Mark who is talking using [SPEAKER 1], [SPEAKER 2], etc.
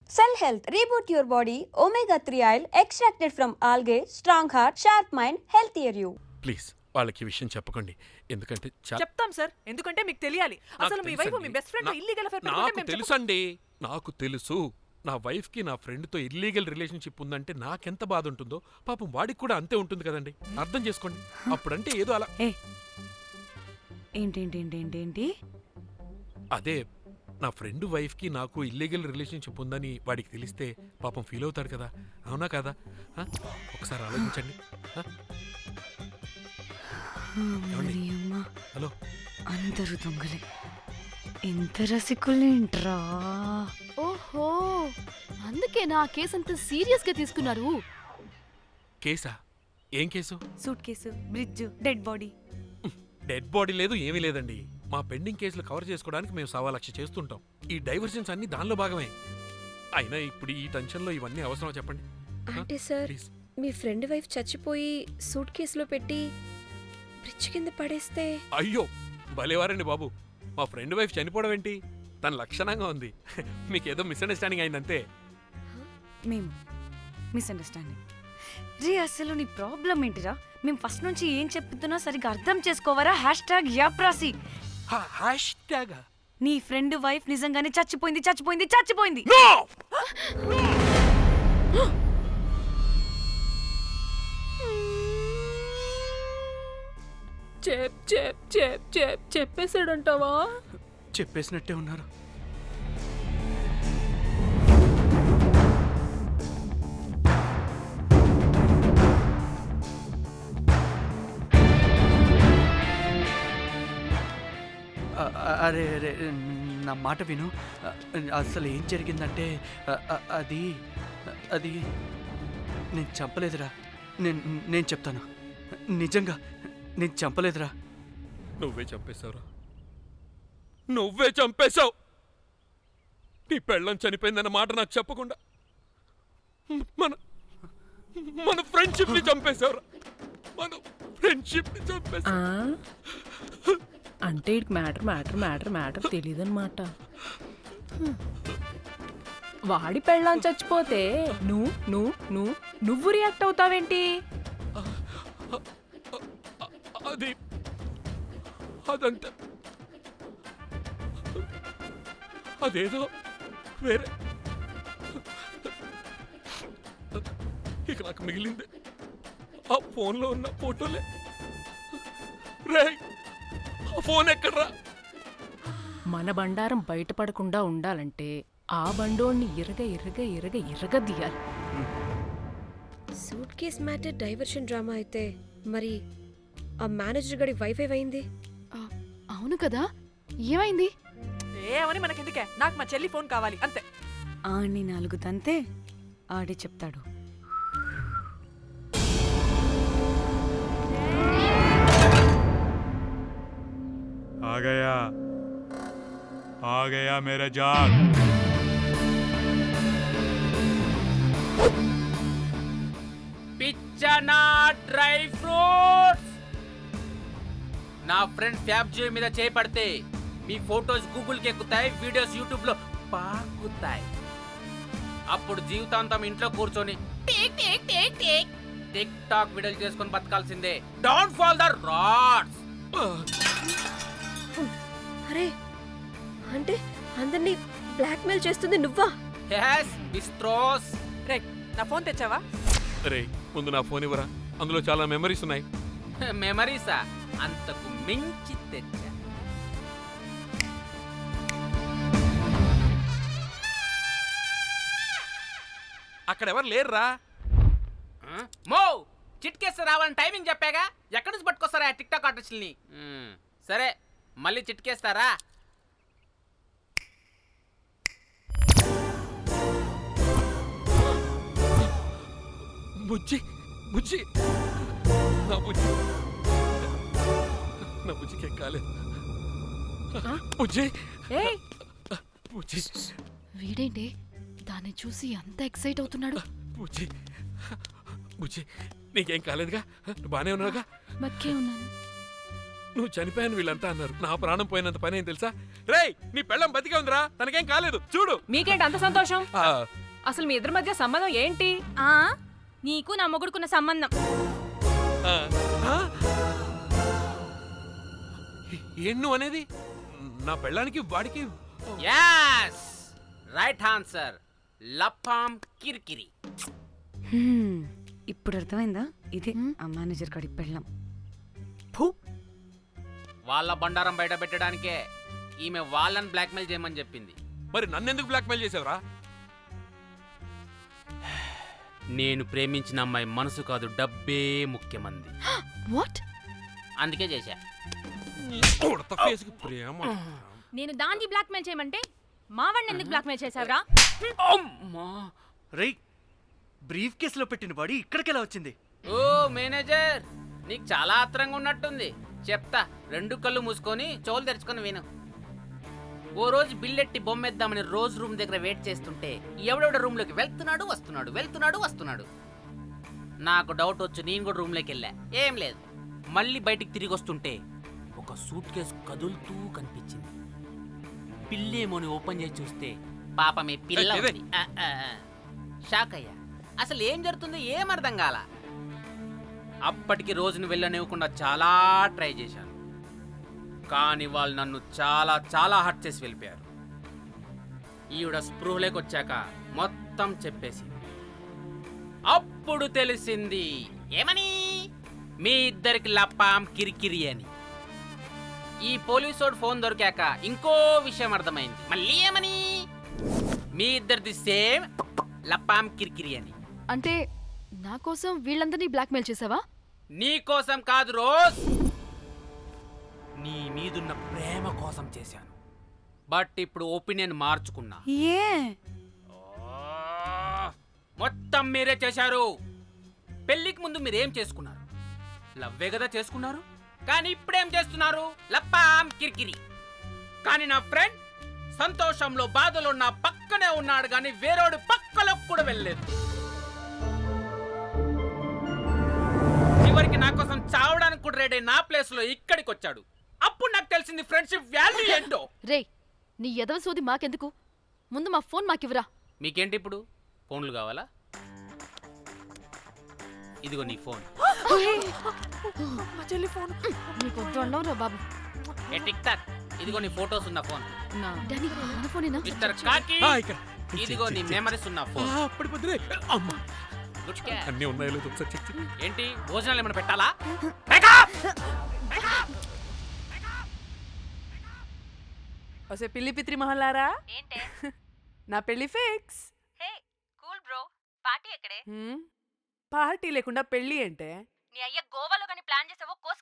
[SPEAKER 1] Cell Health, reboot your body, omega-3 oil extracted from algae, strong heart, sharp mind, healthier you.
[SPEAKER 2] Please వాళ్ళకి విషయం చెప్పకండి, ఎందుకంటే
[SPEAKER 3] చెప్తాం sir, ఎందుకంటే మీకు తెలియాలి. అసలు మీ వైఫ్ మీ బెస్ట్ ఫ్రెండ్ ఇల్లీగల్ అఫైర్ పెట్టుకుంటే
[SPEAKER 2] నాకు తెలుసండి, నాకు తెలుసు. నా వైఫ్ కి నా ఫ్రెండ్ తో ఇల్లీగల్ రిలేషన్షిప్ ఉందంటే నాకెంత బాధ ఉంటుందో పాపం వాడికి కూడా అంతే ఉంటుంది కదండి. అర్థం చేసుకోండి. అప్పుడంటే ఏదో అలా
[SPEAKER 4] ఏంటి
[SPEAKER 2] అదే నా ఫ్రెండ్ వైఫ్ కి నాకు ఇల్లీగల్ రిలేషన్షిప్ ఉందని వాడికి తెలిస్తే పాపం ఫీల్ అవుతాడు కదా, అవునా కదా? ఒకసారి ఆలోచించండి. హలో,
[SPEAKER 4] అందరూ దొంగలే, ఎంత రసికులేంట్రా.
[SPEAKER 5] ఓహో, అందుకే నా కేసు అంత సీరియస్ గా తీసుకున్నారు.
[SPEAKER 2] కేసా? ఏం case?
[SPEAKER 4] Suit case, bridge, dead body.
[SPEAKER 2] Dead body లేదు, ఏమీ లేదండి. మా పెండింగ్ కేసులు కవర్ చేసుకోవడానికి మేము 1,00,000 చేస్తుంటాం. ఈ డైవర్షన్స్ అన్ని దానిలో భాగమే. అయినా ఇప్పుడు ఈ టెన్షన్లో ఇవన్నీ అవసరం చెప్పండి?
[SPEAKER 6] అంటే సార్, మీ ఫ్రెండ్ వైఫ్ చచ్చిపోయి సూట్ కేసులో పెట్టి బ్రిడ్జ్ కింద పడేస్తే?
[SPEAKER 2] అయ్యో భలేవారండి బాబు, మా ఫ్రెండ్ వైఫ్ చనిపోవడం ఏంటి? తన లక్షణంగా ఉంది. మీకేదో మిస్అండర్స్టాండింగ్ అయిందంతే.
[SPEAKER 4] మేము మిస్అండర్స్టాండింగ్ రే. అసలు నీ ప్రాబ్లం ఏంటిరా? మేము ఫస్ట్ నుంచి ఏం చెప్తున్నా సరిగ్గా అర్థం చేసుకోవరా? #యాప్రాసి. నీ ఫ్రెండ్ వైఫ్ నిజంగానే చచ్చిపోయింది.
[SPEAKER 3] చెప్పేసాడంటావా?
[SPEAKER 7] చెప్పేసినట్టే ఉన్నారు. అరే అరే, నా మాట విను. అసలు ఏం జరిగిందంటే అది అది నేను చంపలేదురా. నేను చెప్తాను, నిజంగా నేను చంపలేదురా.
[SPEAKER 2] నువ్వే చంపేశావురా, నువ్వే చంపేశావు. నీ పెళ్ళం చనిపోయిందన్న మాట నాకు చెప్పకుండా మన మన ఫ్రెండ్షిప్ ని చంపేశావురా. మన ఫ్రెండ్షిప్ ని చంపేశావు.
[SPEAKER 3] అంటే మ్యాటర్ తెలియదన్నమాట. వాడి పెళ్ళాం చచ్చిపోతే నువ్వు రియాక్ట్ అవుతావేంటి?
[SPEAKER 2] అదంటే అదేదో వేరే. ఇక నాకు మిగిలింది ఆ ఫోన్లో ఉన్న ఫోటోలే. రే, ఆ ఫోన్ ఎక్కడ్రా?
[SPEAKER 3] మన బండారం బయటపడకుండా ఉండాలంటే ఆ బండోణ్ణి ఇరగ తీయాలి.
[SPEAKER 6] Suit case matter diversion drama అయితే మరి ఆ మేనేజర్ గడి వైఫ్ అయింది?
[SPEAKER 5] అవును కదా, ఏమైంది?
[SPEAKER 3] ఏమని మనకెందుకే, నాకు మా చెల్లి ఫోన్ కావాలి అంతే.
[SPEAKER 4] ఆడిని 4 తంతే ఆడే చెప్తాడు.
[SPEAKER 8] आ गया मेरा जाग.
[SPEAKER 9] పిచ్చనా డ్రై ఫ్రూట్స్. నా ఫ్రెండ్ ఫ్యాబ్ జియో మీద చేపడితే మీ ఫోటోస్ గూగుల్కి ఎక్కుతాయి, వీడియోస్ యూట్యూబ్లో పాకుతాయి. అప్పుడు జీవితాంతం ఇంట్లో కూర్చొని టిక్ టాక్ వీడియోలు చేసుకొని బతకాల్సిందే. Don't fall the rods.
[SPEAKER 6] అరే, అంటే అందరినీ బ్లాక్మెయిల్ చేస్తుంది నువ్వా?
[SPEAKER 9] yes బిస్ట్రోస్.
[SPEAKER 3] రే, నా ఫోన్ తెచ్చావా?
[SPEAKER 2] రే, ముందు నా ఫోన్ ఇవ్వరా, అందులో చాలా మెమరీస్ ఉన్నాయి.
[SPEAKER 9] మెమరీసా? అంతకు మించి తెచ్చా.
[SPEAKER 2] అక్కడ ఎవరు లేరురా.
[SPEAKER 9] మో చిట్కేస్తే రావాలని టైమింగ్ చెప్పాగా, ఎక్కడి నుంచి పట్టుకొస్తారా టిక్ టాక్ ఆర్టిస్టుల్ని? సరే, మళ్ళీ చిట్కేస్తారా?
[SPEAKER 2] బుజ్జి నా బుజ్జికి కాలేదు. బుజ్జి
[SPEAKER 5] వీడేంటి దాన్ని చూసి అంత ఎక్సైట్ అవుతున్నాడు?
[SPEAKER 2] బుజ్జి నీకేం కాలేదుగా? బానే ఉన్నావుగా?
[SPEAKER 5] బతికే ఉన్నాను.
[SPEAKER 2] నువ్వు చనిపోయాను వీళ్ళంతా అన్నారు. నా ప్రాణం పోయినంత పని ఏం తెలుసా? రేయ్, నీ పెళ్ళం బతికే ఉందిరా, తనకేం కాలేదు చూడు.
[SPEAKER 3] మీకేంటి అంత సంతోషం?
[SPEAKER 2] ఆ,
[SPEAKER 3] అసలు మీ ఇద్దరి మధ్య సంబంధం ఏంటి?
[SPEAKER 4] నీకు నా మొగుడుకున్న సంబంధం.
[SPEAKER 2] ఆ, ఆ? ఏం నువ్వు అనేది? నా పెళ్ళానికి వాడికి
[SPEAKER 9] యాస్ రైట్ ఆన్సర్. లపాం కిరికిరి.
[SPEAKER 4] ఇప్పుడు అర్థమైందా? ఇదే ఆ మేనేజర్ కాడి పెళ్ళం.
[SPEAKER 9] వాళ్ళ బండారం బయట పెట్టడానికే ఈమె వాళ్ళని బ్లాక్మెయిల్ చేయమని చెప్పింది.
[SPEAKER 2] మరి నన్నెందుకు బ్లాక్మెయిల్ చేసావురా?
[SPEAKER 9] నేను ప్రేమించిన అమ్మాయి మనసు కాదు, డబ్బే ముఖ్యమంది.
[SPEAKER 5] వాట్?
[SPEAKER 9] అందుకే చేశా.
[SPEAKER 2] ఉడత ఫేస్కి ప్రేమ.
[SPEAKER 4] నేను దాన్ని బ్లాక్మెయిల్ చేయమంటే మావాడిని ఎందుకు బ్లాక్మెయిల్ చేశావురా?
[SPEAKER 7] రేయ్, బ్రీఫ్ కేసులో పెట్టిన బాడీ ఇక్కడికెలా వచ్చింది?
[SPEAKER 9] ఓ మేనేజర్, నీకు చాలా ఆత్రంగా ఉన్నట్టుంది. చెప్తా, 2 కళ్ళు మూసుకొని చెవులు తెరుచుకొని విను. ఓ రోజు బిల్లెట్టి బొమ్మేద్దామని రోజు రూమ్ దగ్గర వెయిట్ చేస్తుంటే ఎవడెవడ రూమ్లోకి వెళ్తున్నాడు. నాకు డౌట్ వచ్చి నేను కూడా రూమ్లోకి వెళ్ళా. ఏం లేదు. మళ్ళీ బయటికి తిరిగి వస్తుంటే ఒక సూట్ కేసు కదులుతూ కనిపించింది. పిల్లేమోని ఓపెన్ చేసి చూస్తే పాపమే పిల్ల ఉంది. షాక్ అయ్యా. అసలు ఏం జరుగుతుందో ఏం అర్థం కాల. అప్పటికి రోజును వెళ్ళనివ్వకుండా చాలా ట్రై చేశాను, కానీ వాళ్ళు నన్ను చాలా చాలా హర్ట్ చేసి వెళ్ళిపోయారు. ఈవిడ స్పృహలోకి వచ్చాక మొత్తం చెప్పేసింది. అప్పుడు తెలిసింది. ఏమని? మీ ఇద్దరికి లపాం కిరికిరి అని. ఈ పోలీసోడు ఫోన్ దొరికాక ఇంకో విషయం అర్థమైంది. మళ్ళీ ఏమని? మీ ఇద్దరిది సేమ్ లపాం కిరికిరి అని.
[SPEAKER 5] అంటే నా కోసం వీళ్ళందరినీ బ్లాక్మెయిల్ చేసావా?
[SPEAKER 9] నీ కోసం కాదు రోజ్, నీ మీదున్న ప్రేమ కోసం చేశాను. బట్ ఇప్పుడు ఒపీనియన్ మార్చుకున్నా.
[SPEAKER 4] ఏ
[SPEAKER 9] మొత్తం మీరే చేశారు. పెళ్లికి ముందు మీరేం చేసుకున్నారు? లవ్వే కదా చేసుకున్నారు. కానీ ఇప్పుడేం చేస్తున్నారు? లప్పాం కిరికిరి. కానీ నా ఫ్రెండ్ సంతోషంలో బాధలో నా పక్కనే ఉన్నాడు, కానీ వేరేవాడు పక్కలో కూడా వెళ్ళలేదు. చివరికి నా కోసం చావడానికి కూడా రెడీ నా ప్లేస్ లో ఇక్కడికి వచ్చాడు. అప్పుడు నాకు తెలిసింది ఫ్రెండ్షిప్ వాల్యూ ఏంటో.
[SPEAKER 5] రే, నీ ఎదవ సోది మాకెందుకు? ముందు మా ఫోన్ మాకివ్వరా.
[SPEAKER 9] మీకేంటి ఇప్పుడు ఫోన్లు కావాలా? ఇదిగో నీ ఫోన్.
[SPEAKER 3] మా చెల్లి ఫోన్.
[SPEAKER 5] నీకు వద్దు అన్నావురా బాబు.
[SPEAKER 9] ఏ టిక్ టాక్, ఇదిగో నీ ఫోటోస్ ఉన్న ఫోన్.
[SPEAKER 5] డానీ, మన ఫోనేనా?
[SPEAKER 9] మిస్టర్ కాకి,
[SPEAKER 2] ఆ, ఇక్కడ.
[SPEAKER 9] ఇదిగో నీ మెమరీస్ ఉన్న ఫోన్.
[SPEAKER 2] పడిపోతుంది. అమ్మా,
[SPEAKER 9] గుడ్ క్యాచ్.
[SPEAKER 2] అన్నీ ఉన్నాయో లేదో ఒకసారి చెక్ చెయ్యి.
[SPEAKER 9] ఏంటి భోజనాలు ఏమైనా పెట్టాలా?
[SPEAKER 3] ఒసే పిల్లి పిత్రి మొహల్లారా,
[SPEAKER 4] ఏంటే?
[SPEAKER 3] నా పెళ్లి ఫిక్స్.
[SPEAKER 4] హే కూల్ బ్రో, పార్టీ ఎక్కడే?
[SPEAKER 3] పార్టీ లేకుండా పెళ్లి అంటే?
[SPEAKER 4] నీ అయ్య గోవాలో